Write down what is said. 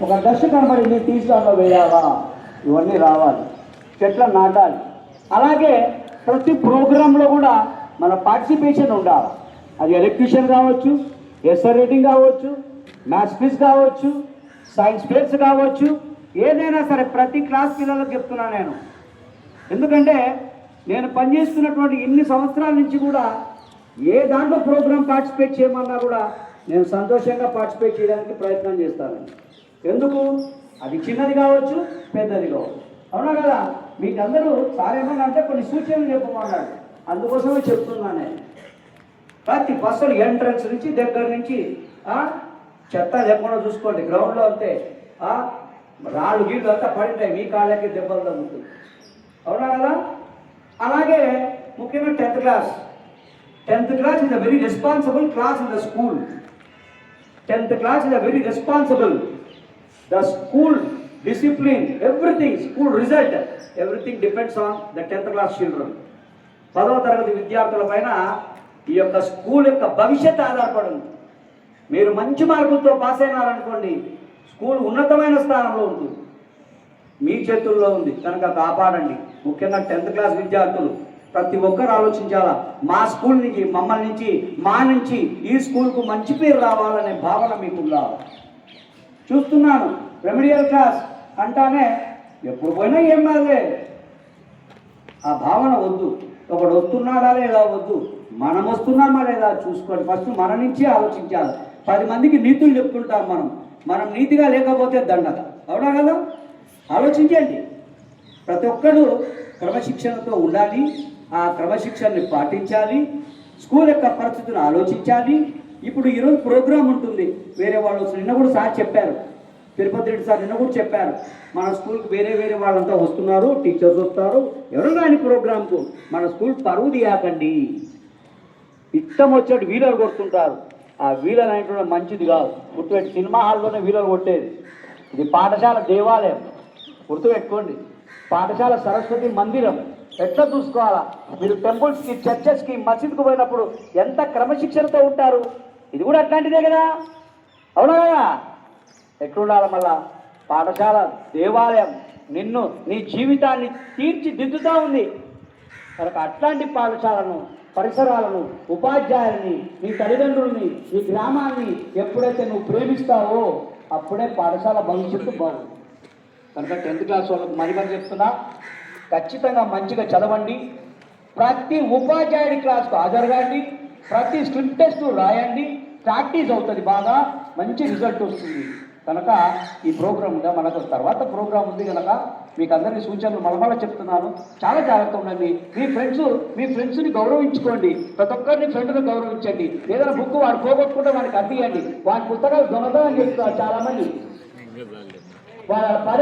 ఒక డస్ట్ కనబడింది, తీసి దాంట్లో వేయాలా, ఇవన్నీ రావాలి. చెట్ల నాటాలి. అలాగే ప్రతి ప్రోగ్రాంలో కూడా మన పార్టిసిపేషన్ ఉండాలి. అది ఎలక్ట్రీషియన్ కావచ్చు, ఎస్ఆర్ రేటింగ్ కావచ్చు, మ్యాథ్స్ క్విజ్ కావచ్చు, సైన్స్ ఫేర్స్ కావచ్చు, ఏదైనా సరే ప్రతి క్లాస్ పిల్లలకు చెప్తున్నాను నేను. ఎందుకంటే నేను పనిచేస్తున్నటువంటి ఇన్ని సంవత్సరాల నుంచి కూడా ఏ దాంట్లో ప్రోగ్రాం పార్టిసిపేట్ చేయమన్నా కూడా నేను సంతోషంగా పార్టిసిపేట్ చేయడానికి ప్రయత్నం చేస్తాను. ఎందుకు? అది చిన్నది కావచ్చు, పెద్దది కావచ్చు. అవునా కదా? మీకు అందరూ సార్ ఏమన్నా అంటే కొన్ని సూచనలు చెప్పమన్నాడు, అందుకోసమే చెప్తున్నాను నేను. ప్రతి బస్సులు ఎంట్రన్స్ నుంచి దగ్గర నుంచి చెత్త లేకుండా చూసుకోండి. గ్రౌండ్లో అంతే రాళ్ళు గీళ్ళు అంతా పడింటాయి, మీ కాళ్ళకి దెబ్బలు తగ్గుతుంది. అవునా కదా? అలాగే ముఖ్యంగా 10th class. 10th class is a very responsible class in the school. 10th class is a very responsible. The school discipline, everything, school result, everything depends on the 10th class children. 10వ తరగతి విద్యార్థుల పైన ఈ యొక్క school యొక్క భవిష్యత్తు ఆధారపడి ఉంది. మీరు మంచి మార్కులతో పాస్ అయినారనుకోండి, స్కూల్ ఉన్నతమైన స్థానంలో ఉంటుంది. మీ చేతుల్లో ఉంది కనుక కాపాడండి. ముఖ్యంగా 10th క్లాస్ విద్యార్థులు ప్రతి ఒక్కరు ఆలోచించాలా, మా స్కూల్ నుంచి, మమ్మల్ని నుంచి, మా నుంచి ఈ స్కూల్కు మంచి పేరు రావాలనే భావన మీకు ఉండాలి. చూస్తున్నాను రెమెడియల్ క్లాస్ అంటానే ఎప్పుడు పోయినా ఏం కాదులే, ఆ భావన వద్దు. ఒకడు వస్తున్నాడా లేదా వద్దు, మనం వస్తున్నామా లేదా చూసుకోండి. ఫస్ట్ మన నుంచే ఆలోచించాలి. 10 మందికి నీతులు చెప్తుంటాం మనం నీతిగా లేకపోతే దండగ. అవునా కదా? ఆలోచించండి. ప్రతి ఒక్కరు క్రమశిక్షణతో ఉండాలి, ఆ క్రమశిక్షణని పాటించాలి, స్కూల్ యొక్క పరిస్థితిని ఆలోచించాలి. ఇప్పుడు ఈరోజు ప్రోగ్రాం ఉంటుంది, వేరే వాళ్ళు నిన్న కూడా సార్ చెప్పారు, తిరుపతి రెడ్డి సార్ నిన్న కూడా చెప్పారు, మన స్కూల్కి వేరే వాళ్ళంతా వస్తున్నారు, టీచర్స్ వస్తారు, ఎవరు కాని ప్రోగ్రాంకు మన స్కూల్ పరువు తీయకండి. ఇష్టం వచ్చేట్టు వీలలు కొడుతుంటారు. ఆ వీలలు అనేటువంటి మంచిది కాదు. గుర్తుపెట్టి సినిమా హాల్లోనే వీలలు కొట్టేది. ఇది పాఠశాల దేవాలయం, గుర్తుపెట్టుకోండి. పాఠశాల సరస్వతి మందిరం. ఎట్లా చూసుకోవాలా? మీరు టెంపుల్స్కి, చర్చెస్కి, మసీద్కి పోయినప్పుడు ఎంత క్రమశిక్షణతో ఉంటారు. ఇది కూడా అట్లాంటిదే కదా? అవునా కదా? ఎట్లుండాలి? మళ్ళా పాఠశాల దేవాలయం నిన్ను, నీ జీవితాన్ని తీర్చిదిద్దుతూ ఉంది కనుక అట్లాంటి పాఠశాలను, పరిసరాలను, ఉపాధ్యాయుల్ని, నీ తల్లిదండ్రుల్ని, నీ గ్రామాన్ని ఎప్పుడైతే నువ్వు ప్రేమిస్తావో అప్పుడే పాఠశాల భవిష్యత్తు బాగుంది. కనుక 10th క్లాస్ వాళ్ళకు మరి చెప్తున్నా, ఖచ్చితంగా మంచిగా చదవండి. ప్రతి ఉపాధ్యాయుడి క్లాస్కు హాజరుగాండి, ప్రతి స్ట్రిప్ టెస్ట్ రాయండి, ప్రాక్టీస్ అవుతుంది, బాగా మంచి రిజల్ట్ వస్తుంది. కనుక ఈ ప్రోగ్రామ్ ఉందా, మనకు తర్వాత ప్రోగ్రామ్ ఉంది కనుక మీకు అందరినీ సూచనలు మళ్ళీ చెప్తున్నాను. చాలా జాగ్రత్త ఉండండి. మీ ఫ్రెండ్స్ని గౌరవించుకోండి. ప్రతి ఒక్కరిని ఫ్రెండ్ని గౌరవించండి. ఏదైనా బుక్ వాడు పోగొట్టుకుంటే వాడికి అడ్డియండి. వాడి పుస్తకాలు దొంగతనం చేస్తున్నారు చాలామంది. వాళ్ళ